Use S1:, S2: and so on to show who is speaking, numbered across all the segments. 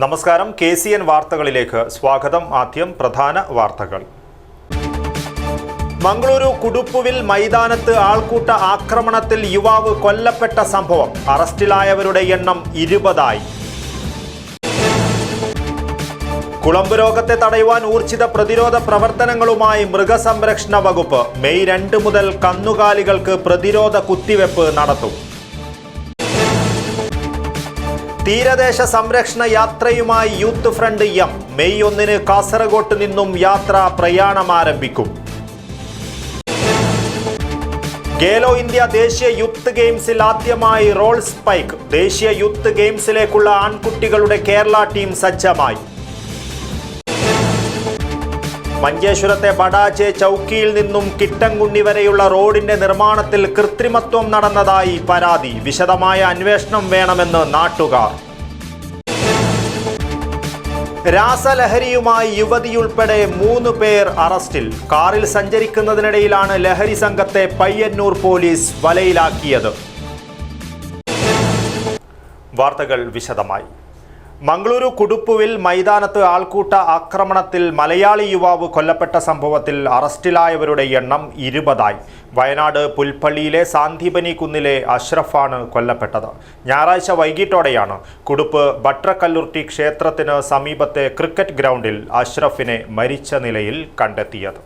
S1: നമസ്കാരം, KCN വാർത്തകളിലേക്ക് സ്വാഗതം. ആദ്യം പ്രധാന വാർത്തകൾ. മംഗളൂരു കുടുപ്പുവിൽ മൈതാനത്ത് ആൾക്കൂട്ട ആക്രമണത്തിൽ യുവാവ് കൊല്ലപ്പെട്ട സംഭവം. അറസ്റ്റിലായവരുടെ എണ്ണം 20ആയി. കുളമ്പ് രോഗത്തെ തടയുവാൻ ഊർജിത പ്രതിരോധ പ്രവർത്തനങ്ങളുമായി മൃഗസംരക്ഷണ വകുപ്പ്. മെയ് 2 മുതൽ കന്നുകാലികൾക്ക് പ്രതിരോധ കുത്തിവെപ്പ് നടത്തും. തീരദേശ സംരക്ഷണ യാത്രയുമായി യൂത്ത് ഫ്രണ്ട് എം. മെയ് 1 കാസർഗോട്ട് നിന്നും യാത്ര പ്രയാണം ആരംഭിക്കും. ഖേലോ ഇന്ത്യ ദേശീയ യൂത്ത് ഗെയിംസിൽ ആദ്യമായി റോൾ സ്പൈക്ക്. ദേശീയ യൂത്ത് ഗെയിംസിലേക്കുള്ള ആൺകുട്ടികളുടെ കേരള ടീം സജ്ജമായി. മഞ്ചേശ്വരത്തെ ബഡാജെ ചൌക്കിയിൽ നിന്നും കിട്ടൻകുണ്ടി വരെയുള്ള റോഡിന്റെ നിർമ്മാണത്തിൽ കൃത്രിമത്വം നടന്നതായി പരാതി. വിശദമായ അന്വേഷണം വേണമെന്ന് നാട്ടുകാർ. രാസലഹരിയുമായി യുവതിയുൾപ്പെടെ 3 പേർ അറസ്റ്റിൽ. കാറിൽ സഞ്ചരിക്കുന്നതിനിടയിലാണ് ലഹരി സംഘത്തെ പയ്യന്നൂർ പോലീസ് വലയിലാക്കിയത്. വാർത്തകൾ വിശദമായി. മംഗളൂരു കുടുപ്പുവിൽ മൈതാനത്ത് ആൾക്കൂട്ട ആക്രമണത്തിൽ മലയാളി യുവാവ് കൊല്ലപ്പെട്ട സംഭവത്തിൽ അറസ്റ്റിലായവരുടെ എണ്ണം 20ആയി. വയനാട് പുൽപ്പള്ളിയിലെ സാന്ദീപനി കുന്നിലെ അഷ്റഫാണ് കൊല്ലപ്പെട്ടത്. ഞായറാഴ്ച വൈകിട്ടോടെയാണ് കുടുപ്പ് ഭട്രക്കല്ലുർട്ടി ക്ഷേത്രത്തിന് സമീപത്തെ ക്രിക്കറ്റ് ഗ്രൗണ്ടിൽ അഷ്റഫിനെ മരിച്ച നിലയിൽ കണ്ടെത്തിയത്.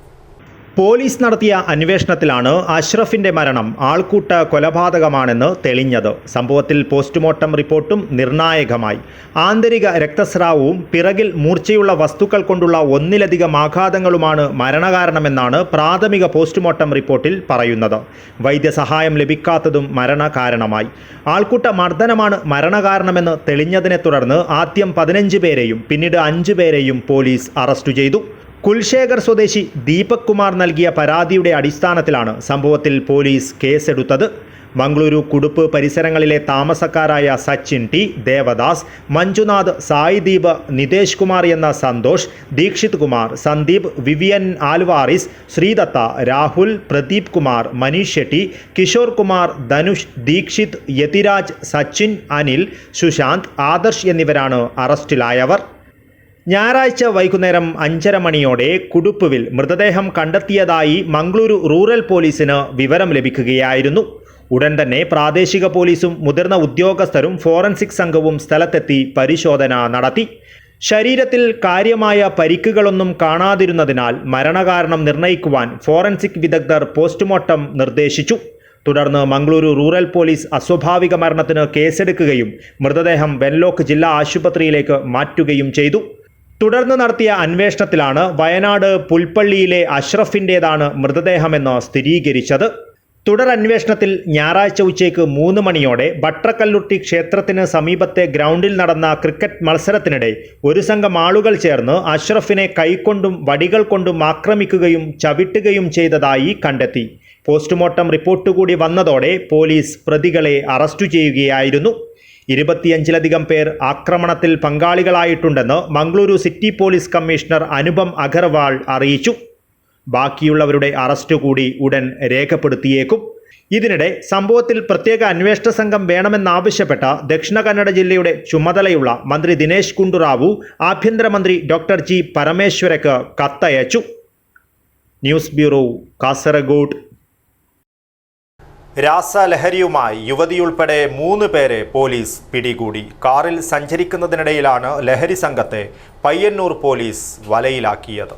S1: പോലീസ് നടത്തിയ അന്വേഷണത്തിലാണ് അഷ്റഫിന്റെ മരണം ആൾക്കൂട്ട കൊലപാതകമാണെന്ന് തെളിഞ്ഞത്. സംഭവത്തിൽ പോസ്റ്റ്മോർട്ടം റിപ്പോർട്ടും നിർണായകമായി. ആന്തരിക രക്തസ്രാവവും പിറകിൽ മൂർച്ചയുള്ള വസ്തുക്കൾ കൊണ്ടുള്ള 1ലധികം ആഘാതങ്ങളുമാണ് മരണകാരണമെന്നാണ് പ്രാഥമിക പോസ്റ്റ്മോർട്ടം റിപ്പോർട്ടിൽ പറയുന്നത്. വൈദ്യസഹായം ലഭിക്കാത്തതും മരണകാരണമായി. ആൾക്കൂട്ട മർദ്ദനമാണ് മരണകാരണമെന്ന് തെളിഞ്ഞതിനെ തുടർന്ന് ആദ്യം 15 പേരെയും പിന്നീട് 5 പേരെയും പോലീസ് അറസ്റ്റ് ചെയ്തു. കുൽശേഖർ സ്വദേശി ദീപക് കുമാർ നൽകിയ പരാതിയുടെ അടിസ്ഥാനത്തിലാണ് സംഭവത്തിൽ പോലീസ് കേസെടുത്തത്. മംഗളൂരു കുടുപ്പ് പരിസരങ്ങളിലെ താമസക്കാരായ സച്ചിൻ ടി, ദേവദാസ്, മഞ്ജുനാഥ്, സായിദീപ്, നിതേഷ് കുമാർ എന്ന സന്തോഷ്, ദീക്ഷിത് കുമാർ, സന്ദീപ്, വിവിയൻ ആൽവാറിസ്, ശ്രീദത്ത, രാഹുൽ, പ്രദീപ് കുമാർ, മനീഷ് ഷെട്ടി, കിഷോർ കുമാർ, ധനുഷ്, ദീക്ഷിത്, യതിരാജ്, സച്ചിൻ, അനിൽ, സുശാന്ത്, ആദർശ് എന്നിവരാണ് അറസ്റ്റിലായവർ. ഞായറാഴ്ച വൈകുന്നേരം 5:30 മണിയോടെ കുടുപ്പുവിൽ മൃതദേഹം കണ്ടെത്തിയതായി മംഗളൂരു റൂറൽ പോലീസിന് വിവരം ലഭിക്കുകയായിരുന്നു. ഉടൻ തന്നെ പ്രാദേശിക പോലീസും മുതിർന്ന ഉദ്യോഗസ്ഥരും ഫോറൻസിക് സംഘവും സ്ഥലത്തെത്തി പരിശോധന നടത്തി. ശരീരത്തിൽ കാര്യമായ പരിക്കുകളൊന്നും കാണാതിരുന്നതിനാൽ മരണകാരണം നിർണ്ണയിക്കുവാൻ ഫോറൻസിക് വിദഗ്ധർ പോസ്റ്റ്മോർട്ടം നിർദ്ദേശിച്ചു. തുടർന്ന് മംഗളൂരു റൂറൽ പോലീസ് അസ്വാഭാവിക മരണത്തിന് കേസെടുക്കുകയും മൃതദേഹം വെൻലോക്ക് ജില്ലാ ആശുപത്രിയിലേക്ക് മാറ്റുകയും ചെയ്തു. തുടർന്ന് നടത്തിയ അന്വേഷണത്തിലാണ് വയനാട് പുൽപ്പള്ളിയിലെ അഷ്റഫിൻ്റേതാണ് മൃതദേഹമെന്ന് സ്ഥിരീകരിച്ചത്. തുടരന്വേഷണത്തിൽ ഞായറാഴ്ച ഉച്ചയ്ക്ക് 3 മണിയോടെ ഭട്രക്കല്ലുർട്ടി ക്ഷേത്രത്തിന് സമീപത്തെ ഗ്രൗണ്ടിൽ നടന്ന ക്രിക്കറ്റ് മത്സരത്തിനിടെ ഒരു സംഘം ആളുകൾ ചേർന്ന് അഷ്റഫിനെ കൈകൊണ്ടും വടികൾ കൊണ്ടും ആക്രമിക്കുകയും ചവിട്ടുകയും ചെയ്തതായി കണ്ടെത്തി. പോസ്റ്റ്മോർട്ടം റിപ്പോർട്ട് കൂടി വന്നതോടെ പോലീസ് പ്രതികളെ അറസ്റ്റ് ചെയ്യുകയായിരുന്നു. 25ലധികം പേർ ആക്രമണത്തിൽ പങ്കാളികളായിട്ടുണ്ടെന്ന് Mangaluru city police commissioner Anupam Agarwal അറിയിച്ചു. ബാക്കിയുള്ളവരുടെ അറസ്റ്റ് കൂടി ഉടൻ രേഖപ്പെടുത്തിയേക്കും. ഇതിനിടെ സംഭവത്തിൽ പ്രത്യേക അന്വേഷണ സംഘം വേണമെന്നാവശ്യപ്പെട്ട ദക്ഷിണ കന്നഡ ജില്ലയുടെ ചുമതലയുള്ള മന്ത്രി ദിനേശ് ഗുണ്ടുറാവു ആഭ്യന്തരമന്ത്രി ഡോക്ടർ ജി പരമേശ്വരയ്ക്ക് കത്തയച്ചു. News bureau, Kasaragod. രാസലഹരിയുമായി യുവതിയുൾപ്പെടെ 3 പേരെ പോലീസ് പിടികൂടി. കാറിൽ സഞ്ചരിക്കുന്നതിനിടയിലാണ് ലഹരി സംഘത്തെ പയ്യന്നൂർ പോലീസ് വലയിലാക്കിയത്.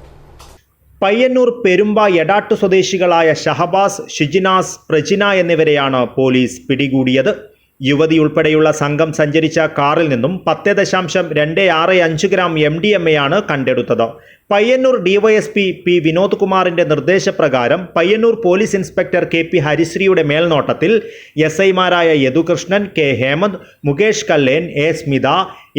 S1: പയ്യന്നൂർ പെരുമ്പ എടാട്ട് സ്വദേശികളായ ഷഹബാസ്, ഷിജിനാസ്, പ്രജിന എന്നിവരെയാണ് പോലീസ് പിടികൂടിയത്. യുവതിയുൾപ്പെടെയുള്ള സംഘം സഞ്ചരിച്ച കാറിൽ നിന്നും 10.265 ഗ്രാം MDMA കണ്ടെടുത്തത്. പയ്യന്നൂർ ഡിവൈഎസ്പി പി വിനോദ് കുമാറിന്റെ നിർദ്ദേശപ്രകാരം പയ്യന്നൂർ പോലീസ് ഇൻസ്പെക്ടർ KP ഹരിശ്രീയുടെ മേൽനോട്ടത്തിൽ SI-മാരായ യദുകൃഷ്ണൻ, K ഹേമന്ത്, മുകേഷ് കല്ലേൻ, A സ്മിത,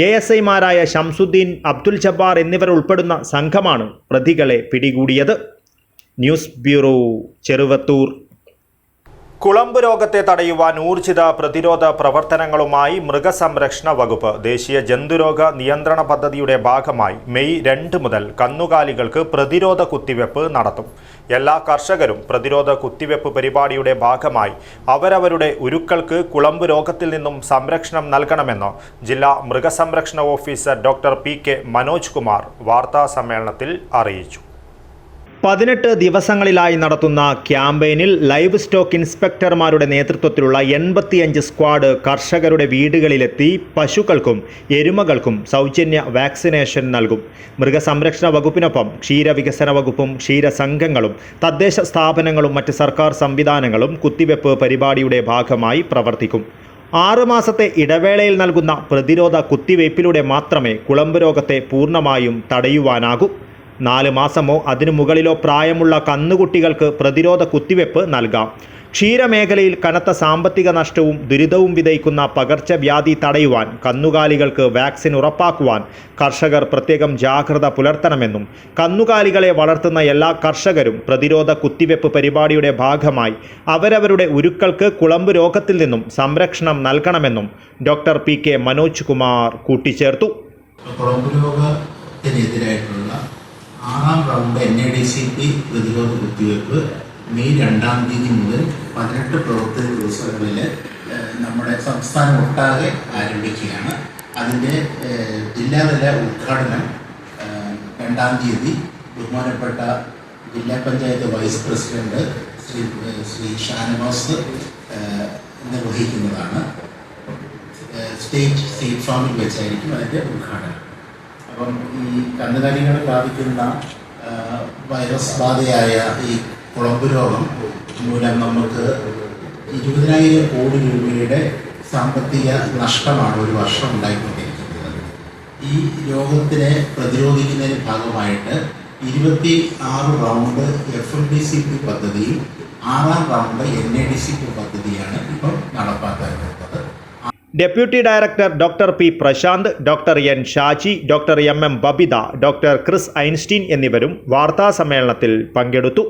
S1: ASI-മാരായ ഷംസുദ്ദീൻ, അബ്ദുൽ ജബ്ബാർ എന്നിവർ ഉൾപ്പെടുന്ന സംഘമാണ് പ്രതികളെ പിടികൂടിയത്. News bureau, Cheruvathur. കുളമ്പ് രോഗത്തെ തടയുവാൻ ഊർജിത പ്രതിരോധ പ്രവർത്തനങ്ങളുമായി മൃഗസംരക്ഷണ വകുപ്പ് ദേശീയ ജന്തുരോഗ നിയന്ത്രണ പദ്ധതിയുടെ ഭാഗമായി മെയ് 2 മുതൽ കന്നുകാലികൾക്ക് പ്രതിരോധ കുത്തിവെപ്പ് നടത്തും. എല്ലാ കർഷകരും പ്രതിരോധ കുത്തിവെപ്പ് പരിപാടിയുടെ ഭാഗമായി അവരവരുടെ ഉരുക്കൾക്ക് കുളമ്പ് രോഗത്തിൽ നിന്നും സംരക്ഷണം നൽകണമെന്ന് ജില്ലാ മൃഗസംരക്ഷണ officer doctor PK Manoj Kumar വാർത്താസമ്മേളനത്തിൽ അറിയിച്ചു. 18 ദിവസങ്ങളിലായി നടത്തുന്ന ക്യാമ്പയിനിൽ ലൈവ് സ്റ്റോക്ക് ഇൻസ്പെക്ടർമാരുടെ നേതൃത്വത്തിലുള്ള 85 സ്ക്വാഡ് കർഷകരുടെ വീടുകളിലെത്തി പശുക്കൾക്കും എരുമകൾക്കും സൗജന്യ വാക്സിനേഷൻ നൽകും. മൃഗസംരക്ഷണ വകുപ്പിനൊപ്പം ക്ഷീരവികസന വകുപ്പും ക്ഷീരസംഘങ്ങളും തദ്ദേശ സ്ഥാപനങ്ങളും മറ്റ് സർക്കാർ സംവിധാനങ്ങളും കുത്തിവെപ്പ് പരിപാടിയുടെ ഭാഗമായി പ്രവർത്തിക്കും. 6 മാസത്തെ ഇടവേളയിൽ നൽകുന്ന പ്രതിരോധ കുത്തിവയ്പ്പിലൂടെ മാത്രമേ കുളമ്പ് രോഗത്തെ പൂർണ്ണമായും തടയുവാനാകൂ. 4 മാസമോ അതിനു മുകളിലോ പ്രായമുള്ള കന്നുകുട്ടികൾക്ക് പ്രതിരോധ കുത്തിവെപ്പ് നൽകാം. ക്ഷീരമേഖലയിൽ കനത്ത സാമ്പത്തിക നഷ്ടവും ദുരിതവും വിതയ്ക്കുന്ന പകർച്ചവ്യാധി തടയുവാൻ കന്നുകാലികൾക്ക് വാക്സിൻ ഉറപ്പാക്കുവാൻ കർഷകർ പ്രത്യേകം ജാഗ്രത പുലർത്തണമെന്നും കന്നുകാലികളെ വളർത്തുന്ന എല്ലാ കർഷകരും പ്രതിരോധ കുത്തിവെപ്പ് പരിപാടിയുടെ ഭാഗമായി അവരവരുടെ ഉരുക്കൾക്ക് കുളമ്പ് രോഗത്തിൽ നിന്നും സംരക്ഷണം നൽകണമെന്നും ഡോക്ടർ PK മനോജ് കുമാർ കൂട്ടിച്ചേർത്തു.
S2: ആറാം റൗണ്ട് NADCP പ്രതിരോധ കുത്തിവയ്പ്പ് മെയ് 2 തീയതി മുതൽ 18 പ്രവർത്തന ദിവസങ്ങളിൽ നമ്മുടെ സംസ്ഥാനം ഒട്ടാകെ ആരംഭിക്കുകയാണ്. അതിൻ്റെ ജില്ലാതല ഉദ്ഘാടനം 2 തീയതി ബഹുമാനപ്പെട്ട ജില്ലാ പഞ്ചായത്ത് വൈസ് പ്രസിഡന്റ് ശ്രീ ഷാനവാസ് നിർവഹിക്കുന്നതാണ്. സ്റ്റേറ്റ് ഫാമിൽ വെച്ചായിരിക്കും അതിൻ്റെ ഉദ്ഘാടനം. അപ്പം ഈ കന്നുകാലികളെ ബാധിക്കുന്ന വൈറസ് ബാധയായ ഈ കുളമ്പ് രോഗം മൂലം നമുക്ക് 20,000 കോടി രൂപയുടെ സാമ്പത്തിക നഷ്ടമാണ് ഒരു വർഷം ഉണ്ടായിക്കൊണ്ടിരിക്കുന്നത്. ഈ രോഗത്തിനെ പ്രതിരോധിക്കുന്നതിന് ഭാഗമായിട്ട് 26 റൗണ്ട് FMDCP പദ്ധതിയും 6ാം റൗണ്ട് NADCP പദ്ധതിയാണ് ഇപ്പം നടപ്പാക്കാറുള്ളത്.
S1: Deputy director doctor P Prashanth, doctor N Shaji, doctor MM Babitha, doctor Chris Einstein എന്നിവരും വാർത്താസമ്മേളനത്തിൽ പങ്കെടുത്തു.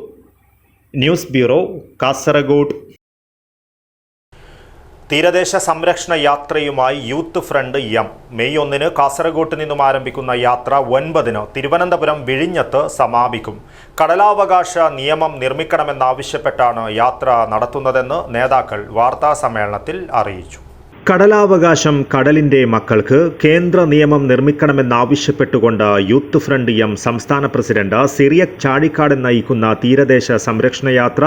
S1: News bureau, Kasaragod. തീരദേശ സംരക്ഷണ യാത്രയുമായി youth front M May 1 Kasaragod നിന്നും ആരംഭിക്കുന്ന യാത്ര 9 തിരുവനന്തപുരം വിഴിഞ്ഞത്ത് സമാപിക്കും. കടലാവകാശ നിയമം നിർമ്മിക്കണമെന്നാവശ്യപ്പെട്ടാണ് യാത്ര നടത്തുന്നതെന്ന് നേതാക്കൾ വാർത്താസമ്മേളനത്തിൽ അറിയിച്ചു. കടലാവകാശം കടലിൻ്റെ മക്കൾക്ക് കേന്ദ്ര നിയമം നിർമ്മിക്കണമെന്നാവശ്യപ്പെട്ടുകൊണ്ട് യൂത്ത് ഫ്രണ്ട് M സംസ്ഥാന പ്രസിഡന്റ് സിറിയക് ചാഴിക്കാടൻ നയിക്കുന്ന തീരദേശ സംരക്ഷണ യാത്ര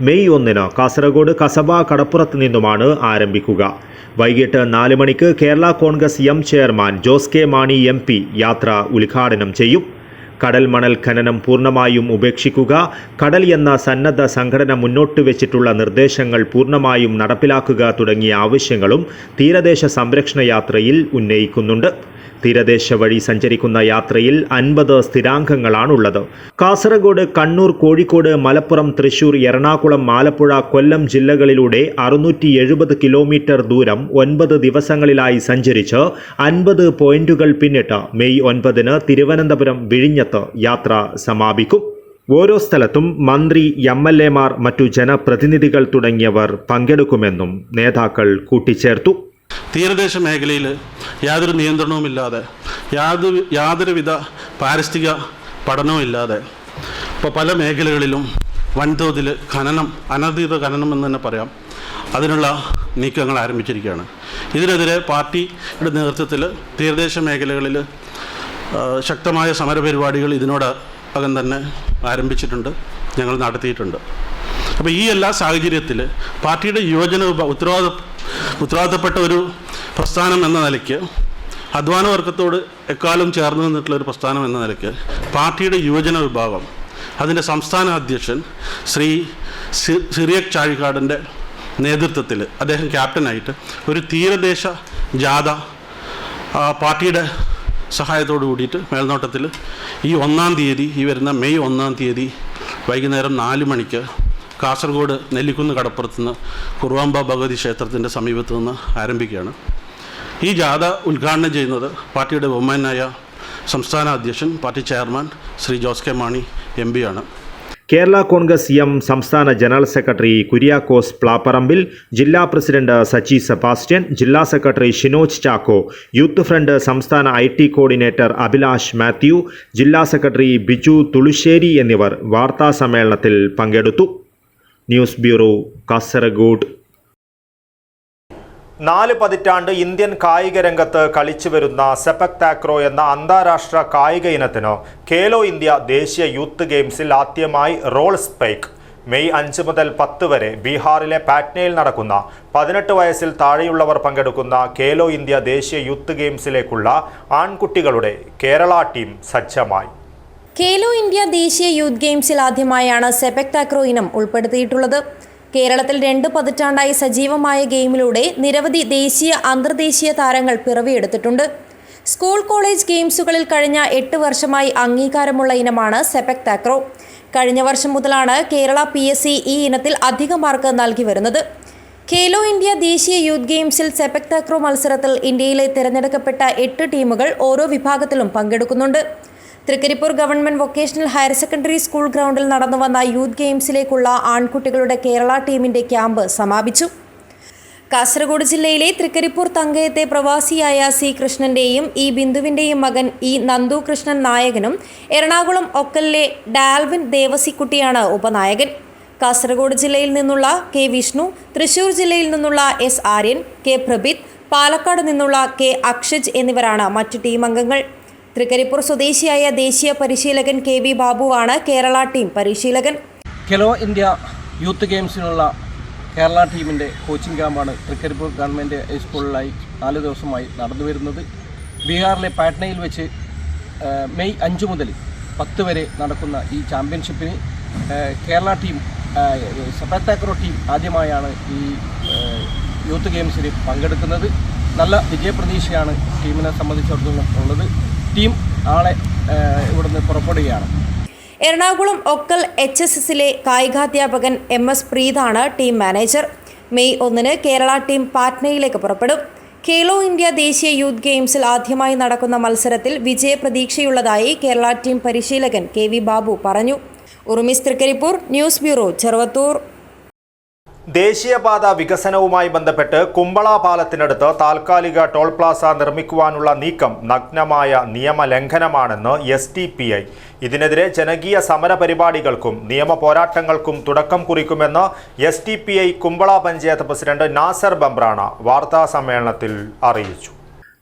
S1: മെയ് 1 കാസർഗോഡ് കസബ കടപ്പുറത്ത് നിന്നുമാണ് ആരംഭിക്കുക. വൈകിട്ട് 4 മണിക്ക് Kerala Congress M chairman Jose K Mani MP യാത്ര ഉദ്ഘാടനം ചെയ്യും. കടൽ മണൽ ഖനനം പൂർണ്ണമായും ഉപേക്ഷിക്കുക, കടൽ എന്ന സന്നദ്ധ സംഘടന മുന്നോട്ട് വെച്ചിട്ടുള്ള നിർദ്ദേശങ്ങൾ പൂർണ്ണമായും നടപ്പിലാക്കുക തുടങ്ങിയ ആവശ്യങ്ങളും തീരദേശ സംരക്ഷണ യാത്രയിൽ ഉന്നയിക്കുന്നുണ്ട്. തീരദേശ വഴി സഞ്ചരിക്കുന്ന യാത്രയിൽ 50 സ്ഥിരാംഗങ്ങളാണുള്ളത്. കാസർഗോഡ്, കണ്ണൂർ, കോഴിക്കോട്, മലപ്പുറം, തൃശൂർ, എറണാകുളം, ആലപ്പുഴ, കൊല്ലം ജില്ലകളിലൂടെ 670 കിലോമീറ്റർ ദൂരം 9 ദിവസങ്ങളിലായി സഞ്ചരിച്ച് 50 പോയിന്റുകൾ പിന്നിട്ട് മെയ് 9 തിരുവനന്തപുരം വിഴിഞ്ഞത്ത് യാത്ര സമാപിക്കും. ഓരോ സ്ഥലത്തും മന്ത്രി, MLA മാർ, മറ്റു ജനപ്രതിനിധികൾ തുടങ്ങിയവർ പങ്കെടുക്കുമെന്നും നേതാക്കൾ കൂട്ടിച്ചേർത്തു.
S3: തീരദേശ മേഖലയിൽ യാതൊരു നിയന്ത്രണവുമില്ലാതെ യാതൊരുവിധ പാരിസ്ഥിതിക പഠനവും ഇല്ലാതെ ഇപ്പോൾ പല മേഖലകളിലും വൻതോതിൽ ഖനനം, അനധികൃത ഖനനം എന്ന് തന്നെ പറയാം, അതിനുള്ള നീക്കങ്ങൾ ആരംഭിച്ചിരിക്കുകയാണ്. ഇതിനെതിരെ പാർട്ടിയുടെ നേതൃത്വത്തിൽ തീരദേശ മേഖലകളിൽ ശക്തമായ സമരപരിപാടികൾ ഇതിനോടകം തന്നെ ആരംഭിച്ചിട്ടുണ്ട്, ഞങ്ങൾ നടത്തിയിട്ടുണ്ട്. അപ്പോൾ ഈ എല്ലാ സാഹചര്യത്തിൽ പാർട്ടിയുടെ യുവജന ഉത്തരവാദിത്തപ്പെട്ട ഒരു പ്രസ്ഥാനം എന്ന നിലയ്ക്ക്, അധ്വാന വർഗത്തോട് എക്കാലം ചേർന്ന് നിന്നിട്ടുള്ള ഒരു പ്രസ്ഥാനം എന്ന നിലയ്ക്ക് പാർട്ടിയുടെ യുവജന വിഭാഗം അതിൻ്റെ സംസ്ഥാന അധ്യക്ഷൻ ശ്രീ സിറിയക് ചാഴിക്കാടൻ്റെ നേതൃത്വത്തിൽ അദ്ദേഹം ക്യാപ്റ്റനായിട്ട് ഒരു തീരദേശ ജാഥ പാർട്ടിയുടെ സഹായത്തോടു കൂടിയിട്ട് മേൽനോട്ടത്തിൽ ഈ 1-ാം തീയതി, ഈ വരുന്ന മെയ് 1-ാം തീയതി വൈകുന്നേരം 4 മണിക്ക് കാസർഗോഡ് നെല്ലിക്കുന്ന് കടപ്പുറത്ത് നിന്ന് കുറുവാമ്പ ഭഗവതി ക്ഷേത്രത്തിൻ്റെ സമീപത്ത് നിന്ന് ആരംഭിക്കുകയാണ്. ഈ ജാഥ ഉദ്ഘാടനം ചെയ്യുന്നത് പാർട്ടിയുടെ ബഹുമാനായ സംസ്ഥാന അധ്യക്ഷൻ, party chairman Shri Jose K Mani MP ആണ്.
S1: കേരള കോൺഗ്രസ് എം സംസ്ഥാന ജനറൽ സെക്രട്ടറി കുര്യാക്കോസ് പ്ലാപ്പറമ്പിൽ, ജില്ലാ പ്രസിഡന്റ് സച്ചി സെബാസ്റ്റ്യൻ, ജില്ലാ secretary Shinoj Chacko, youth front സംസ്ഥാന IT കോർഡിനേറ്റർ അഭിലാഷ് മാത്യു, ജില്ലാ സെക്രട്ടറി ബിജു തുളുശ്ശേരി എന്നിവർ വാർത്താസമ്മേളനത്തിൽ പങ്കെടുത്തു. News bureau, Kasaragod. 4 പതിറ്റാണ്ട് ഇന്ത്യൻ കായിക രംഗത്ത് കളിച്ചുവരുന്ന സെപക് താക്രോ എന്ന അന്താരാഷ്ട്ര കായിക ഇനത്തിന് ഖേലോ ഇന്ത്യ ദേശീയ യൂത്ത് ഗെയിംസിൽ ആദ്യമായി റോൾ സ്പൈക്ക്. മെയ് 5 മുതൽ 10 വരെ ബീഹാറിലെ പാറ്റ്നയിൽ നടക്കുന്ന 18 വയസ്സിൽ താഴെയുള്ളവർ പങ്കെടുക്കുന്ന ഖേലോ ഇന്ത്യ ദേശീയ യൂത്ത് ഗെയിംസിലേക്കുള്ള ആൺകുട്ടികളുടെ കേരള ടീം സജ്ജമായി.
S4: ഖേലോ ഇന്ത്യ ദേശീയ യൂത്ത് ഗെയിംസിൽ ആദ്യമായാണ് സെപക് താക്രോ ഇനം ഉൾപ്പെടുത്തിയിട്ടുള്ളത്. കേരളത്തിൽ 2 പതിറ്റാണ്ടായി സജീവമായ ഗെയിമിലൂടെ നിരവധി ദേശീയ അന്തർദേശീയ താരങ്ങൾ പിറവിയെടുത്തിട്ടുണ്ട്. സ്കൂൾ കോളേജ് ഗെയിംസുകളിൽ കഴിഞ്ഞ 8 വർഷമായി അംഗീകാരമുള്ള ഇനമാണ് സെപക് താക്രോ. കഴിഞ്ഞ വർഷം മുതലാണ് കേരള PSC ഈ ഇനത്തിൽ അധിക മാർക്ക് നൽകി വരുന്നത്. ഖേലോ ഇന്ത്യ ദേശീയ യൂത്ത് ഗെയിംസിൽ സെപക് താക്രോ മത്സരത്തിൽ ഇന്ത്യയിലെ തിരഞ്ഞെടുക്കപ്പെട്ട 8 ടീമുകൾ ഓരോ വിഭാഗത്തിലും പങ്കെടുക്കുന്നുണ്ട്. Trikaripur government vocational higher secondary school ഗ്രൗണ്ടിൽ നടന്നുവന്ന യൂത്ത് ഗെയിംസിലേക്കുള്ള ആൺകുട്ടികളുടെ കേരള ടീമിന്റെ ക്യാമ്പ് സമാപിച്ചു. കാസർഗോഡ് ജില്ലയിലെ തൃക്കരിപ്പൂർ തങ്കയത്തെ പ്രവാസിയായ C കൃഷ്ണന്റെയും E ബിന്ദുവിന്റെയും മകൻ E നന്ദു കൃഷ്ണൻ നായകനും എറണാകുളം ഒക്കലിലെ ഡാൽവിൻ ദേവസിക്കുട്ടിയാണ് ഉപനായകൻ. കാസർഗോഡ് ജില്ലയിൽ നിന്നുള്ള K വിഷ്ണു, തൃശൂർ ജില്ലയിൽ നിന്നുള്ള S ആര്യൻ, K പ്രബിത്, പാലക്കാട് നിന്നുള്ള K അക്ഷജ് എന്നിവരാണ് മറ്റ് ടീം അംഗങ്ങൾ. തൃക്കരിപ്പൂർ സ്വദേശിയായ ദേശീയ പരിശീലകൻ KV ബാബുവാണ് കേരള ടീം പരിശീലകൻ.
S5: ഖേലോ ഇന്ത്യ യൂത്ത് ഗെയിംസിനുള്ള കേരള ടീമിൻ്റെ കോച്ചിങ് ക്യാമ്പാണ് തൃക്കരിപ്പൂർ ഗവൺമെൻറ് ഹൈസ്കൂളിലായി 4 ദിവസമായി നടന്നു വരുന്നത്. ബീഹാറിലെ പാറ്റ്നയിൽ വെച്ച് മെയ് 5 മുതൽ 10 വരെ നടക്കുന്ന ഈ ചാമ്പ്യൻഷിപ്പിന് Kerala team sepak takraw team ആദ്യമായാണ് ഈ യൂത്ത് ഗെയിംസിൽ പങ്കെടുക്കുന്നത്. നല്ല വിജയപ്രതീക്ഷയാണ് ടീമിനെ സംബന്ധിച്ചിടത്തോളം ഉള്ളത്. ടീം നാളെ ഇവിടുന്ന് പുറപ്പെടുകയാണ്.
S4: എറണാകുളം ഒക്കൽ HSSലെ കായികാധ്യാപകൻ MS പ്രീതാണ് team manager. May 1 Kerala team പാറ്റ്നയിലേക്ക് പുറപ്പെടും. ഖേലോ ഇന്ത്യ ദേശീയ യൂത്ത് ഗെയിംസിൽ ആദ്യമായി നടക്കുന്ന മത്സരത്തിൽ വിജയപ്രതീക്ഷയുള്ളതായി കേരള ടീം പരിശീലകൻ KV ബാബു പറഞ്ഞു. Urumis Trikaripur, news bureau, Cheruvathur.
S1: ദേശീയപാത വികസനവുമായി ബന്ധപ്പെട്ട് കുമ്പള പാലത്തിനടുത്ത് താൽക്കാലിക ടോൾ പ്ലാസ നിർമ്മിക്കുവാനുള്ള നീക്കം നഗ്നമായ നിയമലംഘനമാണെന്ന് SDPI. ഇതിനെതിരെ ജനകീയ സമരപരിപാടികൾക്കും നിയമ പോരാട്ടങ്ങൾക്കും തുടക്കം കുറിക്കുമെന്ന് SDPI കുമ്പള പഞ്ചായത്ത് പ്രസിഡന്റ് നാസർ ബംബ്രാണ വാർത്താസമ്മേളനത്തിൽ അറിയിച്ചു.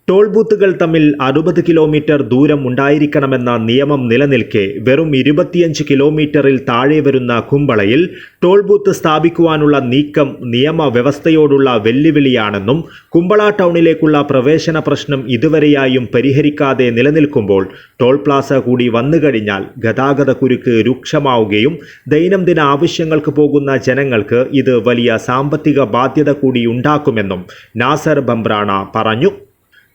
S1: ടോൾ ബൂത്തുകൾ തമ്മിൽ 60 കിലോമീറ്റർ ദൂരം ഉണ്ടായിരിക്കണമെന്ന നിയമം നിലനിൽക്കെ വെറും 25 കിലോമീറ്ററിൽ താഴെ വരുന്ന കുമ്പളയിൽ ടോൾ ബൂത്ത് സ്ഥാപിക്കുവാനുള്ള നീക്കം നിയമവ്യവസ്ഥയോടുള്ള വെല്ലുവിളിയാണെന്നും കുമ്പള ടൗണിലേക്കുള്ള പ്രവേശന പ്രശ്നം ഇതുവരെയായും പരിഹരിക്കാതെ നിലനിൽക്കുമ്പോൾ ടോൾ പ്ലാസ കൂടി വന്നുകഴിഞ്ഞാൽ ഗതാഗതക്കുരുക്ക് രൂക്ഷമാവുകയും ദൈനംദിന ആവശ്യങ്ങൾക്ക് പോകുന്ന ജനങ്ങൾക്ക് ഇത് വലിയ സാമ്പത്തിക ബാധ്യത കൂടി ഉണ്ടാക്കുമെന്നും നാസർ ബംബ്രാണ പറഞ്ഞു.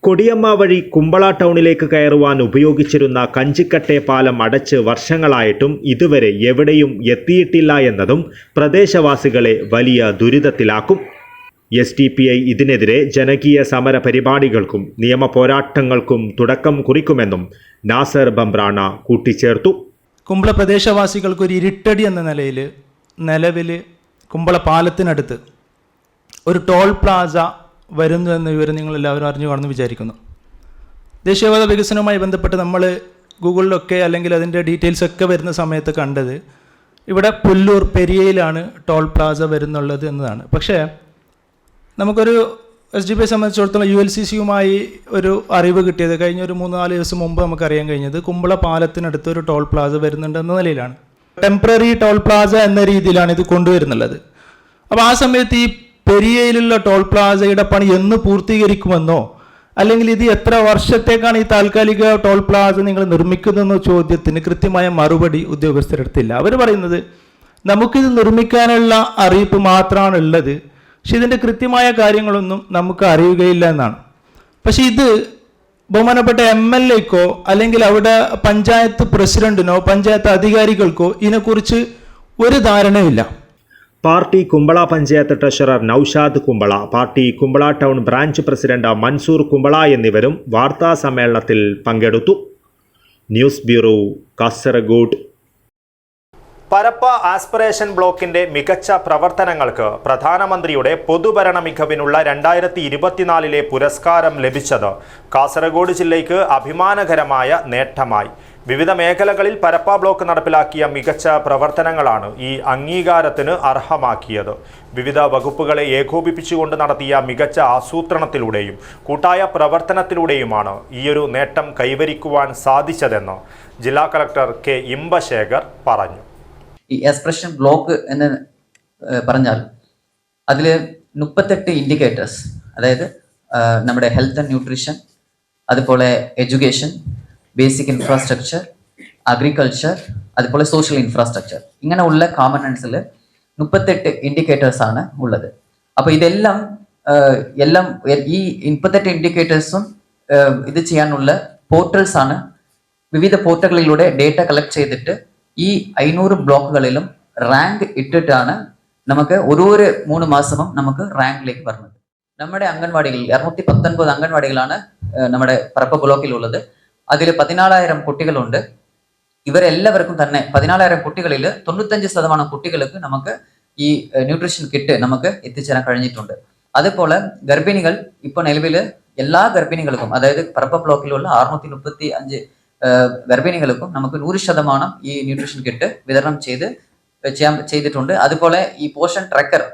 S1: കൊടിയമ്മ വഴി കുമ്പള ടൗണിലേക്ക് കയറുവാൻ ഉപയോഗിച്ചിരുന്ന കഞ്ചിക്കട്ടെ പാലം അടച്ച് വർഷങ്ങളായിട്ടും ഇതുവരെ എവിടെയും എത്തിയിട്ടില്ല എന്നതും പ്രദേശവാസികളെ വലിയ ദുരിതത്തിലാക്കും. SDPI ഇതിനെതിരെ ജനകീയ സമര പരിപാടികൾക്കും നിയമ പോരാട്ടങ്ങൾക്കും തുടക്കം കുറിക്കുമെന്നും നാസർ ബംബ്രാണ കൂട്ടിച്ചേർത്തു.
S6: കുമ്പള പ്രദേശവാസികൾക്കൊരു ഇരുട്ടടി എന്ന നിലയിൽ നിലവിൽ കുമ്പള പാലത്തിനടുത്ത് ഒരു ടോൾ പ്ലാസ വരുന്നു എന്ന വിവരം നിങ്ങളെല്ലാവരും അറിഞ്ഞു കാണുമെന്ന് വിചാരിക്കുന്നു. ദേശീയപാത വികസനവുമായി ബന്ധപ്പെട്ട് നമ്മൾ ഗൂഗിളിലൊക്കെ അല്ലെങ്കിൽ അതിൻ്റെ ഡീറ്റെയിൽസ് ഒക്കെ വരുന്ന സമയത്ത് കണ്ടത് ഇവിടെ പുല്ലൂർ പെരിയയിലാണ് ടോൾ പ്ലാസ വരുന്നുള്ളത് എന്നതാണ്. പക്ഷേ നമുക്കൊരു SDPI സംബന്ധിച്ചിടത്തോളം ULCCയുമായി ഒരു അറിവ് കിട്ടിയത് കഴിഞ്ഞ ഒരു 3-4 ദിവസം മുമ്പ് നമുക്കറിയാൻ കഴിഞ്ഞത് കുമ്പള പാലത്തിനടുത്ത് ഒരു ടോൾ പ്ലാസ വരുന്നുണ്ട് എന്ന നിലയിലാണ്. ടെമ്പററി ടോൾ പ്ലാസ എന്ന രീതിയിലാണ് ഇത് കൊണ്ടുവരുന്നുള്ളത്. അപ്പോൾ ആ സമയത്ത് ഈ പെരിയയിലുള്ള ടോൾ പ്ലാസയുടെ പണി എന്ന് പൂർത്തീകരിക്കുമെന്നോ അല്ലെങ്കിൽ ഇത് എത്ര വർഷത്തേക്കാണ് ഈ താൽക്കാലിക ടോൾ പ്ലാസ നിങ്ങൾ നിർമ്മിക്കുന്നതെന്നോ ചോദ്യത്തിന് കൃത്യമായ മറുപടി ഉദ്യോഗസ്ഥരെടുത്തില്ല. അവർ പറയുന്നത് നമുക്കിത് നിർമ്മിക്കാനുള്ള അറിയിപ്പ് മാത്രമാണ് ഉള്ളത്, പക്ഷെ ഇതിൻ്റെ കൃത്യമായ കാര്യങ്ങളൊന്നും നമുക്ക് അറിയുകയില്ല എന്നാണ്. പക്ഷെ ഇത് ബഹുമാനപ്പെട്ട MLAക്കോ അല്ലെങ്കിൽ അവിടെ പഞ്ചായത്ത് പ്രസിഡന്റിനോ പഞ്ചായത്ത് അധികാരികൾക്കോ ഇതിനെക്കുറിച്ച് ഒരു ധാരണയില്ല.
S1: Party Kumbla panchayat treasurer Naushad Kumbla, party Kumbla town branch president Mansoor Kumbla എന്നിവരും വാർത്താ സമ്മേളനത്തിൽ പങ്കെടുത്തു. News bureau, Kasaragod. Parappa aspiration ബ്ലോക്കിന്റെ മികച്ച പ്രവർത്തനങ്ങൾക്ക് പ്രധാനമന്ത്രിയുടെ പൊതുഭരണ മികവിനുള്ള 2024 പുരസ്കാരം ലഭിച്ചത് കാസർഗോഡ് ജില്ലയ്ക്ക് അഭിമാനകരമായ നേട്ടമായി. വിവിധ മേഖലകളിൽ പരപ്പ ബ്ലോക്ക് നടപ്പിലാക്കിയ മികച്ച പ്രവർത്തനങ്ങളാണ് ഈ അംഗീകാരത്തിന് അർഹമാക്കിയത്. വിവിധ വകുപ്പുകളെ ഏകോപിപ്പിച്ചുകൊണ്ട് നടത്തിയ മികച്ച ആസൂത്രണത്തിലൂടെയും കൂട്ടായ പ്രവർത്തനത്തിലൂടെയുമാണ് ഈയൊരു നേട്ടം കൈവരിക്കുവാൻ സാധിച്ചതെന്ന് ജില്ലാ കളക്ടർ കെ ഇമ്പശേഖർ പറഞ്ഞു.
S7: ഈ എക്സ്പ്രഷൻ ബ്ലോക്ക് എന്ന് പറഞ്ഞാൽ അതിൽ 38 ഇൻഡിക്കേറ്റേഴ്സ്, അതായത് നമ്മുടെ ഹെൽത്ത് ആൻഡ് ന്യൂട്രീഷൻ, അതുപോലെ എഡ്യൂക്കേഷൻ, ബേസിക് ഇൻഫ്രാസ്ട്രക്ചർ, അഗ്രികൾച്ചർ, അതുപോലെ സോഷ്യൽ ഇൻഫ്രാസ്ട്രക്ചർ, ഇങ്ങനെ ഉള്ള കോമ്പണൻസിൽ 38 ഇൻഡിക്കേറ്റേഴ്സ് ആണ് ഉള്ളത്. അപ്പോൾ ഇതെല്ലാം ഈ 38 ഇൻഡിക്കേറ്റേഴ്സും ഇത് ചെയ്യാനുള്ള പോർട്ടൽസ് ആണ്. വിവിധ പോർട്ടലുകളിലൂടെ ഡേറ്റ കളക്ട് ചെയ്തിട്ട് ഈ 500 ബ്ലോക്കുകളിലും റാങ്ക് ഇട്ടിട്ടാണ് നമുക്ക് ഓരോ 3 മാസവും നമുക്ക് റാങ്കിലേക്ക് വരുന്നത്. നമ്മുടെ അംഗൻവാടികളിൽ 219 അംഗൻവാടികളാണ് നമ്മുടെ പരപ്പ ബ്ലോക്കിലുള്ളത്. അതിൽ 14,000 കുട്ടികളുണ്ട്. ഇവരെല്ലാവർക്കും തന്നെ 14,000 കുട്ടികളിൽ 95% കുട്ടികൾക്ക് നമുക്ക് ഈ ന്യൂട്രീഷൻ കിറ്റ് നമുക്ക് എത്തിച്ചേരാൻ കഴിഞ്ഞിട്ടുണ്ട്. അതുപോലെ ഗർഭിണികൾ ഇപ്പോൾ നിലവിൽ എല്ലാ ഗർഭിണികൾക്കും, അതായത് പരപ്പ ബ്ലോക്കിലുള്ള 635 ഗർഭിണികൾക്കും നമുക്ക് 100% ഈ ന്യൂട്രീഷൻ കിറ്റ് വിതരണം ചെയ്തിട്ടുണ്ട്. അതുപോലെ ഈ പോഷൻ ട്രാക്കർ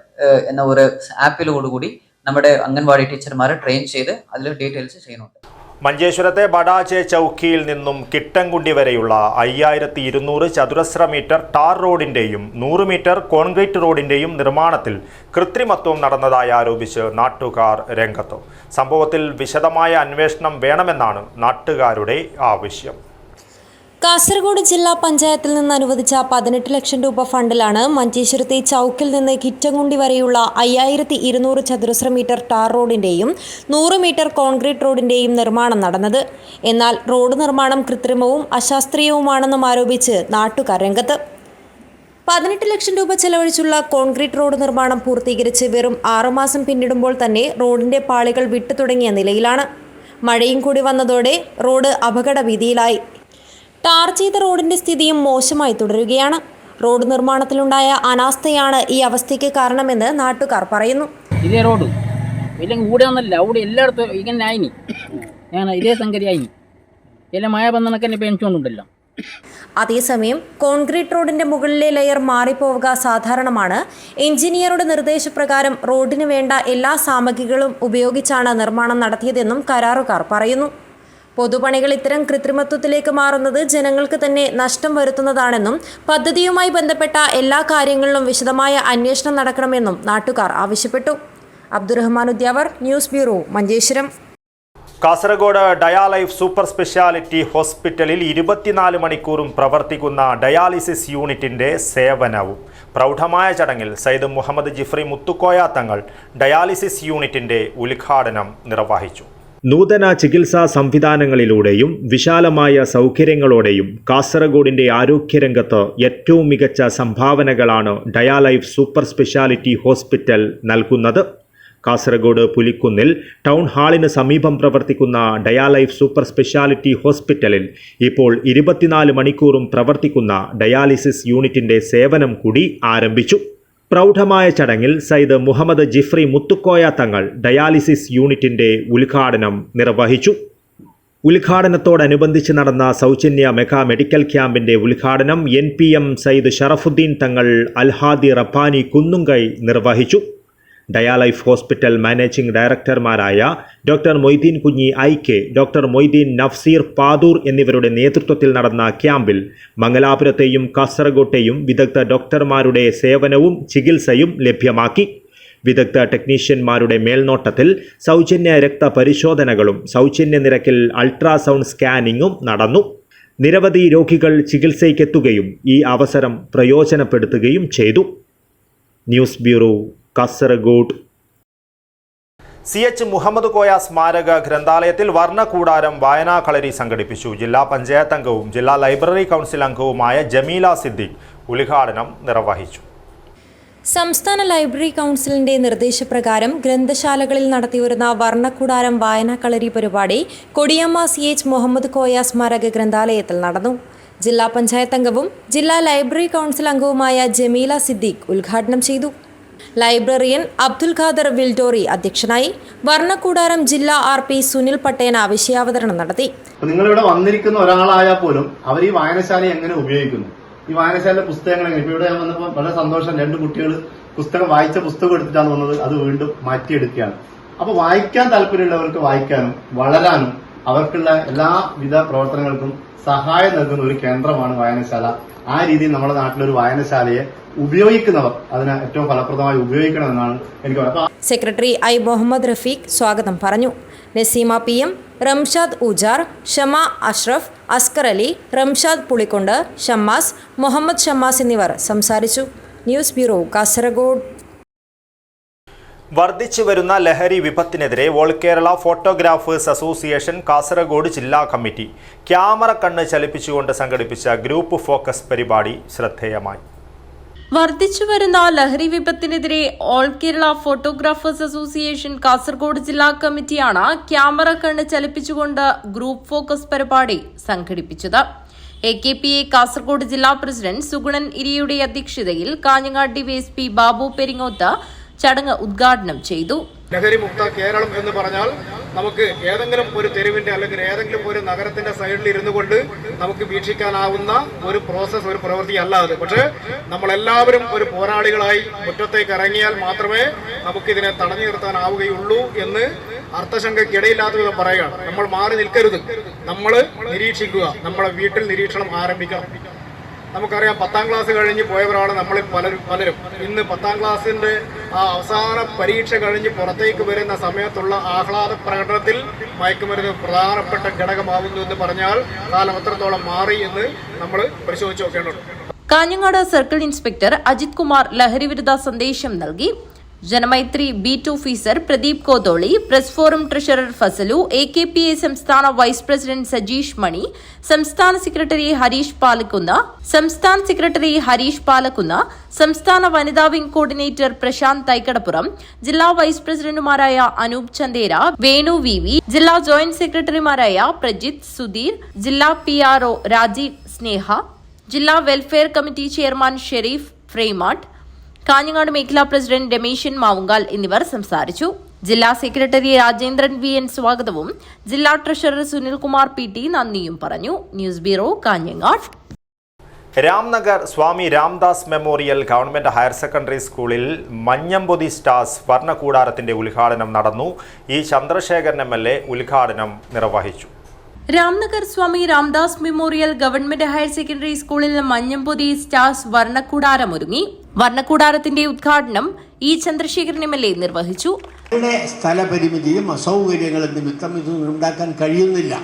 S7: എന്ന ഒരു ആപ്പിലോടുകൂടി നമ്മുടെ അംഗൻവാടി ടീച്ചർമാരെ ട്രെയിൻ ചെയ്ത് അതിൽ ഡീറ്റെയിൽസ് ചെയ്യുന്നുണ്ട്.
S1: മഞ്ചേശ്വരത്തെ ബഡാജെ ചൗക്കിയിൽ നിന്നും കിട്ടൻകുണ്ടി വരെയുള്ള 5200 ചതുരശ്ര മീറ്റർ ടാർ റോഡിന്റെയും 100 മീറ്റർ കോൺക്രീറ്റ് റോഡിന്റെയും നിർമ്മാണത്തിൽ കൃത്രിമത്വം നടന്നതായി ആരോപിച്ച് നാട്ടുകാർ രംഗത്ത്. സംഭവത്തിൽ വിശദമായ അന്വേഷണം വേണമെന്നാണ് നാട്ടുകാരുടെ ആവശ്യം.
S4: കാസർഗോഡ് ജില്ലാ പഞ്ചായത്തിൽ നിന്ന് അനുവദിച്ച 18 ലക്ഷം രൂപ ഫണ്ടിലാണ് മഞ്ചേശ്വരത്തെ ചൗക്കിൽ നിന്ന് കിറ്റൻകുണ്ടി വരെയുള്ള 5200 ചതുരശ്ര മീറ്റർ ടാർ റോഡിന്റെയും 100 മീറ്റർ കോൺക്രീറ്റ് റോഡിന്റെയും നിർമ്മാണം നടന്നത്. എന്നാൽ റോഡ് നിർമ്മാണം കൃത്രിമവും അശാസ്ത്രീയവുമാണെന്നും ആരോപിച്ച് നാട്ടുകാർ രംഗത്ത്. 18 ലക്ഷം രൂപ ചെലവഴിച്ചുള്ള കോൺക്രീറ്റ് റോഡ് നിർമ്മാണം പൂർത്തീകരിച്ച് വെറും 6 മാസം പിന്നിടുമ്പോൾ തന്നെ റോഡിന്റെ പാളികൾ വിട്ടു തുടങ്ങിയ നിലയിലാണ്. മഴയും കൂടി വന്നതോടെ റോഡ് അപകട ഭീതിയിലായി. ടാർ ചെയ്ത റോഡിന്റെ സ്ഥിതിയും മോശമായി തുടരുകയാണ്. റോഡ് നിർമ്മാണത്തിലുണ്ടായ അനാസ്ഥയാണ് ഈ അവസ്ഥയ്ക്ക് കാരണമെന്ന് നാട്ടുകാർ പറയുന്നു.
S8: ഇതേ റോഡ് ഇല്ലെങ്കിൽ ഇവിടെ ഒന്നല്ല, അവിടെ എല്ലായിടത്തും ഇങ്ങനെ ആയിനി, ഞാൻ ഇതേ സംഗതി ആയിനി, എല്ലാം മഴ വന്നണക്ക് തന്നെ പെൻഷനുണ്ടല്ലോ.
S4: അതേസമയം കോൺക്രീറ്റ് റോഡിന്റെ മുകളിലെ ലെയർ മാറിപ്പോവുക സാധാരണമാണ്. എഞ്ചിനീയറുടെ നിർദ്ദേശപ്രകാരം റോഡിന് വേണ്ട എല്ലാ സാമഗ്രികളും ഉപയോഗിച്ചാണ് നിർമ്മാണം നടത്തിയതെന്നും കരാറുകാർ പറയുന്നു. പൊതുപണികൾ ഇത്തരം കൃത്രിമത്വത്തിലേക്ക് മാറുന്നത് ജനങ്ങൾക്ക് തന്നെ നഷ്ടം വരുത്തുന്നതാണെന്നും പദ്ധതിയുമായി ബന്ധപ്പെട്ട എല്ലാ കാര്യങ്ങളിലും വിശദമായ അന്വേഷണം നടക്കണമെന്നും നാട്ടുകാർ ആവശ്യപ്പെട്ടു. Abdurahman Udyavar, news bureau, Manjeshwaram.
S1: Kasaragod Dialife super speciality ഹോസ്പിറ്റലിൽ 24 മണിക്കൂറും പ്രവർത്തിക്കുന്ന ഡയാലിസിസ് യൂണിറ്റിന്റെ സേവനവും പ്രൗഢമായ ചടങ്ങിൽ സയ്യിദ് മുഹമ്മദ് ജിഫ്രി മുത്തുക്കോയ തങ്ങൾ ഡയാലിസിസ് യൂണിറ്റിന്റെ ഉദ്ഘാടനം നിർവഹിച്ചു. നൂതന ചികിത്സാ സംവിധാനങ്ങളിലൂടെയും വിശാലമായ സൗകര്യങ്ങളോടെയും കാസർഗോഡിന്റെ ആരോഗ്യരംഗത്ത് ഏറ്റവും മികച്ച സംഭാവനകളാണ് ഡയാലൈഫ് സൂപ്പർ സ്പെഷ്യാലിറ്റി ഹോസ്പിറ്റൽ നൽകുന്നത്. കാസർഗോഡ് പുലിക്കുന്നിൽ ടൗൺ ഹാളിന് സമീപം പ്രവർത്തിക്കുന്ന ഡയാലൈഫ് സൂപ്പർ സ്പെഷ്യാലിറ്റി ഹോസ്പിറ്റലിൽ ഇപ്പോൾ 24 മണിക്കൂറും പ്രവർത്തിക്കുന്ന ഡയാലിസിസ് യൂണിറ്റിന്റെ സേവനം കൂടി ആരംഭിച്ചു. പ്രൗഢമായ ചടങ്ങിൽ സയ്യിദ് മുഹമ്മദ് ജിഫ്രി മുത്തുക്കോയ തങ്ങൾ ഡയാലിസിസ് യൂണിറ്റിന്റെ ഉദ്ഘാടനം നിർവഹിച്ചു. ഉദ്ഘാടനത്തോടനുബന്ധിച്ച് നടന്ന സൗജന്യ മെഗാ മെഡിക്കൽ ക്യാമ്പിന്റെ ഉദ്ഘാടനം NPM സയ്യിദ് ഷറഫുദ്ദീൻ തങ്ങൾ അൽഹാദി റബ്ബാനി കുന്നുങ്കൈ നിർവഹിച്ചു. ഡയാലൈഫ് ഹോസ്പിറ്റൽ മാനേജിംഗ് ഡയറക്ടർമാരായ doctor Moideen Kunhi IK, doctor Moideen Nafseer Padoor എന്നിവരുടെ നേതൃത്വത്തിൽ നടന്ന ക്യാമ്പിൽ മംഗലാപുരത്തെയും കാസർഗോട്ടെയും വിദഗ്ധ ഡോക്ടർമാരുടെ സേവനവും ചികിത്സയും ലഭ്യമാക്കി. വിദഗ്ധ ടെക്നീഷ്യന്മാരുടെ മേൽനോട്ടത്തിൽ സൗജന്യ രക്തപരിശോധനകളും സൗജന്യ നിരക്കിൽ അൾട്രാസൗണ്ട് സ്കാനിങ്ങും നടന്നു. നിരവധി രോഗികൾ ചികിത്സയ്ക്കെത്തുകയും ഈ അവസരം പ്രയോജനപ്പെടുത്തുകയും ചെയ്തു. News bureau, Kasaragod. CH Muhammad Koya സ്മാരക ഗ്രന്ഥാലയത്തിൽ വർണ്ണക്കൂടാരം വായനാ കളരി സംഘടിപ്പിച്ചു. ജില്ലാ പഞ്ചായത്ത് അംഗവും ജില്ലാ ലൈബ്രറി കൗൺസിൽ അംഗവുമായ ജമീല സിദ്ദീഖ് ഉദ്ഘാടനം നിർവഹിച്ചു.
S4: സംസ്ഥാന ലൈബ്രറി കൗൺസിലിന്റെ നിർദ്ദേശപ്രകാരം ഗ്രന്ഥശാലകളിൽ നടത്തിവരുന്ന വർണ്ണക്കൂടാരം വായനാ കളരി പരിപാടി കൊടിയമ്മ CH മുഹമ്മദ് കോയ സ്മാരക ഗ്രന്ഥാലയത്തിൽ നടന്നു. ജില്ലാ പഞ്ചായത്ത് അംഗവും ജില്ലാ ലൈബ്രറി കൗൺസിൽ അംഗവുമായ ജമീല സിദ്ദീഖ് ഉദ്ഘാടനം ചെയ്തു. ലൈബ്രറിയൻ അബ്ദുൽ ഖാദർ വിൽഡോറി അധ്യക്ഷനായി. വർണ്ണക്കൂടാരം ജില്ലാ RP സുനിൽ പട്ടേന വിഷയാവതരണം നടത്തി.
S9: നിങ്ങളിവിടെ വന്നിരിക്കുന്ന ഒരാളായാൽ പോലും അവർ ഈ വായനശാല എങ്ങനെ ഉപയോഗിക്കുന്നു, ഈ വായനശാല പുസ്തകങ്ങൾ എങ്ങനെ, ഇപ്പൊ ഇവിടെ ഞാൻ വന്നപ്പോൾ വളരെ സന്തോഷം, 2 കുട്ടികൾ വായിച്ച പുസ്തകം എടുത്തിട്ടാണ് വന്നത്, അത് വീണ്ടും മാറ്റിയെടുക്കുകയാണ്. അപ്പൊ വായിക്കാൻ താല്പര്യമുള്ളവർക്ക് വായിക്കാനും വളരാനും അവർക്കുള്ള എല്ലാവിധ പ്രവർത്തനങ്ങൾക്കും സഹായം നൽകുന്ന ഒരു കേന്ദ്രമാണ് വായനശാല. ആ രീതിയിൽ നമ്മുടെ നാട്ടിലൊരു വായനശാലയെ ഉപയോഗിക്കുന്നവർ അതിനെ ഏറ്റവും ഫലപ്രദമായി ഉപയോഗിക്കണമെന്നാണ് എനിക്ക് പറയുന്നത്.
S4: സെക്രട്ടറി I മുഹമ്മദ് റഫീഖ് സ്വാഗതം പറഞ്ഞു. നസീമ PM, റംഷാദ് ഊജാർ, ഷമ അഷ്റഫ്, അസ്കർ അലി, റംഷാദ് പുളിക്കൊണ്ട്, ഷമ്മാസ്, മുഹമ്മദ് ഷമ്മാസ് എന്നിവർ സംസാരിച്ചു. News bureau, Kasaragod.
S1: വർദ്ധിച്ചു വരുന്ന ലഹരി വിപത്തിനെതിരെ all Kerala photographers association Kasaragod ജില്ലാ കമ്മിറ്റി ക്യാമറ കണ്ണ് ചലിപ്പിച്ചുകൊണ്ട് സംഘടിപ്പിച്ച ഗ്രൂപ്പ് ഫോക്കസ് പരിപാടി ശ്രദ്ധേയമായി.
S10: വർദ്ധിച്ചുവരുന്ന ലഹരി വിപത്തിനെതിരെ all Kerala photographers association Kasaragod ജില്ലാ കമ്മിറ്റിയാണ് ക്യാമറ കണ്ണ് ചലിപ്പിച്ചുകൊണ്ട് ഗ്രൂപ്പ് ഫോക്കസ് പരിപാടി സംഘടിപ്പിച്ചത്. AKPA കാസർഗോഡ് ജില്ലാ പ്രസിഡന്റ് സുഗുണൻ ഇരിയുടെ അധ്യക്ഷതയിൽ കാഞ്ഞങ്ങാട് DYSP ബാബു പെരിങ്ങോത്ത് ചടങ്ങ് ഉദ്ഘാടനം ചെയ്തു.
S11: ലഹരിമുക്ത കേരളം എന്ന് പറഞ്ഞാൽ നമുക്ക് ഏതെങ്കിലും ഒരു തെരുവിന്റെ അല്ലെങ്കിൽ ഏതെങ്കിലും ഒരു നഗരത്തിന്റെ സൈഡിൽ ഇരുന്നു കൊണ്ട് നമുക്ക് വീക്ഷിക്കാനാവുന്ന ഒരു പ്രോസസ്, ഒരു പ്രവൃത്തി അല്ല അത്. പക്ഷേ നമ്മളെല്ലാവരും ഒരു പോരാളികളായി മുറ്റത്തേക്ക് ഇറങ്ങിയാൽ മാത്രമേ നമുക്കിതിനെ തടഞ്ഞു നിർത്താനാവുകയുള്ളൂ എന്ന് അർത്ഥശങ്കയ്ക്കിടയില്ലാത്ത വിധം പറയുകയാണ്. നമ്മൾ മാറി നിൽക്കരുത്, നമ്മൾ നിരീക്ഷിക്കുക, നമ്മളെ വീട്ടിൽ നിരീക്ഷണം ആരംഭിക്കണം. നമുക്കറിയാം, 10ാം ക്ലാസ് കഴിഞ്ഞ് പോയവരാണ് നമ്മളിൽ പലരും. ഇന്ന് 10ാം ക്ലാസ്സിന്റെ ആ അവസാന പരീക്ഷ കഴിഞ്ഞ് പുറത്തേക്ക് വരുന്ന സമയത്തുള്ള ആഹ്ലാദ പ്രകടനത്തിൽ മയക്കുമരുന്ന് പ്രധാനപ്പെട്ട ഘടകമാവുന്നു എന്ന് പറഞ്ഞാൽ കാലം എത്രത്തോളം മാറി എന്ന് നമ്മൾ പരിശോധിച്ച് നോക്കേണ്ടതുണ്ട്.
S10: കാഞ്ഞങ്ങാട് സർക്കിൾ ഇൻസ്പെക്ടർ അജിത് കുമാർ ലഹരിവിരുദ്ധ സന്ദേശം നൽകി. Janamaithri beat officer Pradeep Kotholi, press forum treasurer Fazal, AKPA സംസ്ഥാന വൈസ് പ്രസിഡന്റ് സജീഷ് മണി, സംസ്ഥാന സെക്രട്ടറി ഹരീഷ് പാലക്കുന്ന, സംസ്ഥാന വനിതാ വിംഗ് കോർഡിനേറ്റർ പ്രശാന്ത് തൈക്കടപ്പുറം, ജില്ലാ വൈസ് പ്രസിഡന്റുമാരായ അനൂപ് ചന്ദേര, വേണു VV, ജില്ലാ ജോയിന്റ് സെക്രട്ടറിമാരായ പ്രജിത്ത്, സുധീർ, ജില്ലാ PRO രാജീവ് സ്നേഹ, ജില്ലാ വെൽഫെയർ കമ്മിറ്റി ചെയർമാൻ ഷെരീഫ് ഫ്രെയ്മാട്ട്, കാഞ്ഞങ്ങാട് മേഖലാ പ്രസിഡന്റ് രമേശൻ മാവുങ്കാൽ എന്നിവർ സംസാരിച്ചു. ജില്ലാ സെക്രട്ടറി രാജേന്ദ്രൻ VN സ്വാഗതവും ജില്ലാ ട്രഷറർ സുനിൽകുമാർ PT നന്ദിയും പറഞ്ഞു. News bureau, Kanhangad.
S1: Ramnagar Swami Ramdas memorial government higher secondary സ്കൂളിൽ മഞ്ഞമ്പൊതി സ്റ്റാർസ് വർണ്ണക്കൂടാരത്തിന്റെ ഉദ്ഘാടനം നടന്നു. ചന്ദ്രശേഖരൻ MLA ഉദ്ഘാടനം നിർവഹിച്ചു.
S10: Ramnagar Swami Ramdas memorial government higher secondary സ്കൂളിൽ മഞ്ഞമ്പൊതി സ്റ്റാർസ് വർണ്ണക്കൂടാരമൊരുങ്ങി. വർണ്ണക്കൂടാരത്തിന്റെ ഉദ്ഘാടനം ചന്ദ്രശേഖരൻ MLA നിർവഹിച്ചു.
S2: സ്ഥലപരിമിതിയും അസൗകര്യങ്ങളും നിമിത്തം ഇതൊന്നും ഉണ്ടാക്കാൻ കഴിയുന്നില്ല.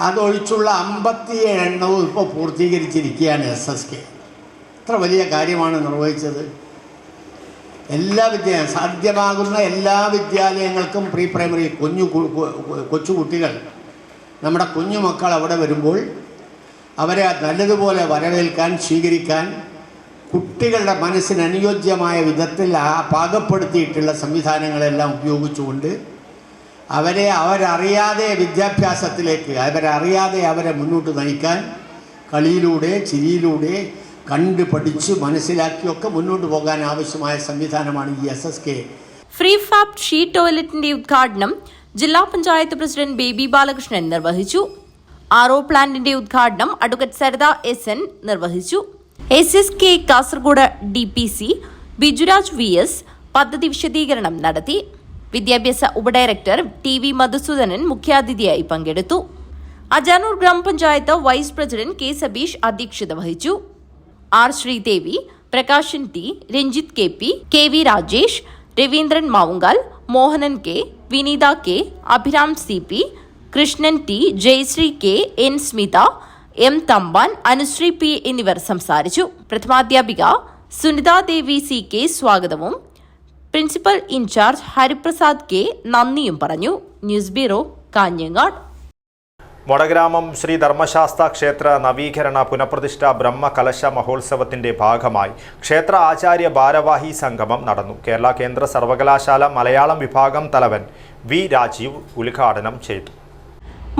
S2: അതൊഴിച്ചുള്ള 57 എണ്ണവും ഇപ്പോൾ പൂർത്തീകരിച്ചിരിക്കുകയാണ് SSK. എത്ര വലിയ കാര്യമാണ് നിർവഹിച്ചത്. സാധ്യമാകുന്ന എല്ലാ വിദ്യാലയങ്ങൾക്കും പ്രീ പ്രൈമറി കൊച്ചുകുട്ടികൾ, നമ്മുടെ കുഞ്ഞുമക്കൾ അവിടെ വരുമ്പോൾ അവരെ നല്ലതുപോലെ വരവേൽക്കാൻ, സ്വീകരിക്കാൻ, കുട്ടികളുടെ മനസ്സിന് അനുയോജ്യമായ വിധത്തിൽ പാകപ്പെടുത്തിയിട്ടുള്ള സംവിധാനങ്ങളെല്ലാം ഉപയോഗിച്ചുകൊണ്ട് അവരറിയാതെ വിദ്യാഭ്യാസത്തിലേക്ക് അവരെ മുന്നോട്ട് നയിക്കാൻ കളിയിലൂടെ, ചിരിയിലൂടെ കണ്ട് പഠിച്ച് മനസ്സിലാക്കിയൊക്കെ മുന്നോട്ട് പോകാൻ ആവശ്യമായ സംവിധാനമാണ് ഈ SSK.
S10: ഫ്രീ ഫാബ് ഷീ ടോയ്ലറ്റിന്റെ ഉദ്ഘാടനം ജില്ലാ പഞ്ചായത്ത് പ്രസിഡന്റ് ബേബി ബാലകൃഷ്ണൻ നിർവഹിച്ചു. RO പ്ലാന്റിന്റെ ഉദ്ഘാടനം അഡ്വക്കേറ്റ് സരിത SN നിർവഹിച്ചു. SSK Kasaragod DPC Bijuraj VS പദ്ധതി വിശദീകരണം നടത്തി. വിദ്യാഭ്യാസ ഉപഡയറക്ടർ TV മധുസൂദനൻ മുഖ്യാതിഥിയായി പങ്കെടുത്തു. അജാനൂർ ഗ്രാമപഞ്ചായത്ത് വൈസ് പ്രസിഡന്റ് K സബീഷ് അധ്യക്ഷത വഹിച്ചു. R Sridevi, Prakashan T, Ranjith KP, KV Rajesh, Raveendran Mavungal, Mohanan K, വിനീത K, Abhiram CP, Krishnan T, Jayashree K, N Smitha, M Thampan, Anusree P എന്നിവർ സംസാരിച്ചു. പ്രഥമാധ്യാപിക സുനിത ദേവി CK സ്വാഗതവും പ്രിൻസിപ്പൽ ഇൻചാർജ് ഹരിപ്രസാദ് K നന്ദിയും പറഞ്ഞു. News bureau, Kanhangad.
S1: മൊടഗ്രാമം ശ്രീ ധർമ്മശാസ്ത്ര ക്ഷേത്ര നവീകരണ പുനഃപ്രതിഷ്ഠ ബ്രഹ്മകലശ മഹോത്സവത്തിന്റെ ഭാഗമായി ക്ഷേത്ര ആചാര്യ ഭാരവാഹി സംഗമം നടന്നു. കേരള കേന്ദ്ര സർവകലാശാല മലയാളം വിഭാഗം തലവൻ V രാജീവ് ഉദ്ഘാടനം ചെയ്തു.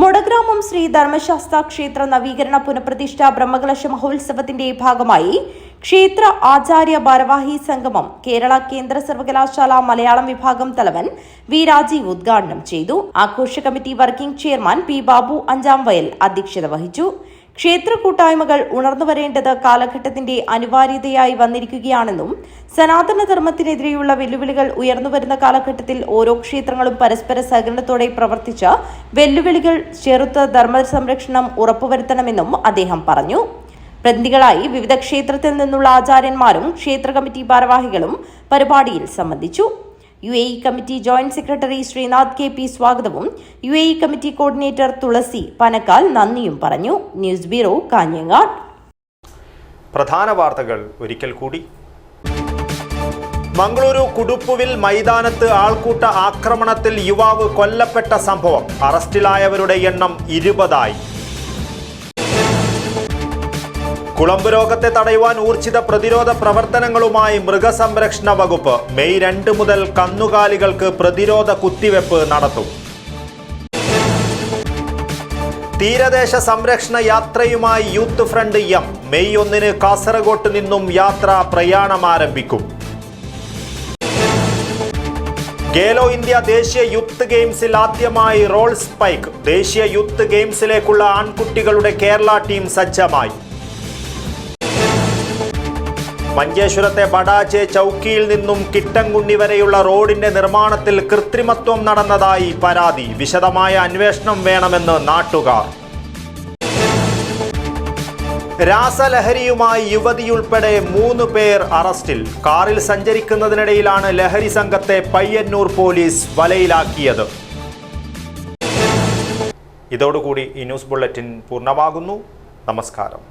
S10: മുടഗ്രാമം ശ്രീ ധർമ്മശാസ്ത്ര ക്ഷേത്ര നവീകരണ പുനഃപ്രതിഷ്ഠ ബ്രഹ്മകലശ മഹോത്സവത്തിന്റെ ഭാഗമായി ക്ഷേത്ര ആചാര്യ ഭാരവാഹി സംഗമം കേരള കേന്ദ്ര സർവകലാശാല മലയാളം വിഭാഗം തലവൻ വി രാജീവ് ഉദ്ഘാടനം ചെയ്തു. ആഘോഷ committee working chairman P Babu അഞ്ചാം വയൽ അധ്യക്ഷത വഹിച്ചു. ക്ഷേത്ര കൂട്ടായ്മകൾ ഉണർന്നുവരേണ്ടത് കാലഘട്ടത്തിന്റെ അനിവാര്യതയായി വന്നിരിക്കുകയാണെന്നും സനാതനധർമ്മത്തിനെതിരെയുള്ള വെല്ലുവിളികൾ ഉയർന്നുവരുന്ന കാലഘട്ടത്തിൽ ഓരോ ക്ഷേത്രങ്ങളും പരസ്പര സഹകരണത്തോടെ പ്രവർത്തിച്ച് വെല്ലുവിളികൾ ചെറുത്ത് ധർമ്മ സംരക്ഷണം ഉറപ്പുവരുത്തണമെന്നും അദ്ദേഹം പറഞ്ഞു. പ്രതിനിധികളായി വിവിധ ക്ഷേത്രത്തിൽ നിന്നുള്ള ആചാര്യന്മാരും ക്ഷേത്ര കമ്മിറ്റി ഭാരവാഹികളും പരിപാടിയിൽ സംബന്ധിച്ചു. UAE committee joint secretary Srinath KP സ്വാഗതവും UAE committee coordinator Thulasi Panakkal നന്ദിയും പറഞ്ഞു. News bureau, Kanhangad.
S1: പ്രധാന വാർത്തകൾ ഒരിക്കൽ കൂടി. മംഗളൂരു കുടുപ്പുവിൽ മൈതാനത്ത് ആൾക്കൂട്ട ആക്രമണത്തിൽ യുവാവ് കൊല്ലപ്പെട്ട സംഭവം. അറസ്റ്റിലായവരുടെ എണ്ണം 20ആയി. കുളമ്പ് രോഗത്തെ തടയുവാൻ ഊർജിത പ്രതിരോധ പ്രവർത്തനങ്ങളുമായി മൃഗസംരക്ഷണ വകുപ്പ്. മെയ് 2 മുതൽ കന്നുകാലികൾക്ക് പ്രതിരോധ കുത്തിവെപ്പ് നടത്തും. തീരദേശ സംരക്ഷണ യാത്രയുമായി യൂത്ത് ഫ്രണ്ട് M. മെയ് 1 കാസർഗോട്ട് നിന്നും യാത്ര പ്രയാണം ആരംഭിക്കും. ഖേലോ ഇന്ത്യ ദേശീയ യൂത്ത് ഗെയിംസിൽ ആദ്യമായി റോൾ സ്പൈക്ക്. ദേശീയ യൂത്ത് ഗെയിംസിലേക്കുള്ള ആൺകുട്ടികളുടെ കേരള ടീം സജ്ജമായി. മഞ്ചേശ്വരത്തെ ബഡാജെ ചൌക്കിയിൽ നിന്നും കിട്ടൻകുണ്ടി വരെയുള്ള റോഡിന്റെ നിർമ്മാണത്തിൽ കൃത്രിമത്വം നടന്നതായി പരാതി. വിശദമായ അന്വേഷണം വേണമെന്ന് നാട്ടുകാർ. രാസലഹരിയുമായി യുവതിയുൾപ്പെടെ 3 പേർ അറസ്റ്റിൽ. കാറിൽ സഞ്ചരിക്കുന്നതിനിടയിലാണ് ലഹരി സംഘത്തെ പയ്യന്നൂർ പോലീസ് വലയിലാക്കിയത്. ഇതോടുകൂടി ഈ ന്യൂസ് ബുള്ളറ്റിൻ പൂർണ്ണമാകുന്നു. നമസ്കാരം.